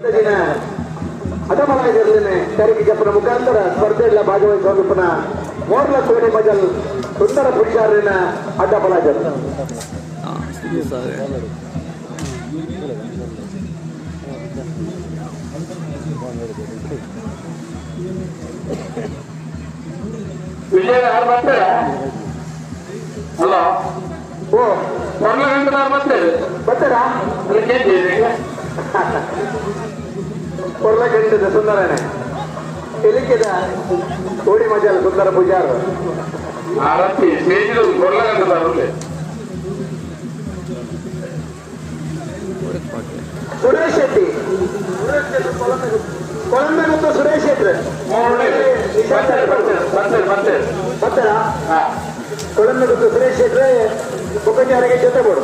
ದಿನ ಹಠಮಲಾಗಿರಲಿನೇ ಕರಿಗೆ ಜಪ್ಪನ ಮುಖಾಂತರ ಸ್ಪರ್ಧೆಯಲ್ಲಿ ಭಾಗವಹಿಸುವ ಪುನಃ ಮೋರ್ಲ ಕೋಡಿ ಮಜಲ್ ಸುಂದರ ಪುರುಷಾರಿನ ಅಡ್ಡಪಲಾಜರು ವಿಜಯ ಯಾರು ಬರ್ತಾರೆ? ಹಲೋ, ಓ ಮೊದಲ ಗಂಟೆದಾರು ಬರ್ತಾರೆ. ಬರ್ತಾರಾ? ಕೊರ್ಲ ಗಂಟದ ಸುಂದರನೇ ಎಲಿಕ್ಕಿದ ಕೋಡಿ ಮಜಲ್ ಸುಂದರ ಪೂಜಾರು ಆರತಿ ಸ್ಟೇಜ್ ಮೊದಲ ಗಂಟೆದಾರು ಸುರೇಶ್ ಶೆಟ್ಟಿ ಕೊಳಂಬೆ ಮತ್ತು ಸುರೇಶ್ ಶೆಟ್ಟಿ ಬರ್ತಾರಾ? ಕೊಳಂಬೆ ಮತ್ತು ಸುರೇಶ್ ಶೆಟ್ಟಿ ಮುಖಂಡರಿಗೆ ಜೊತೆ ಕೊಡು.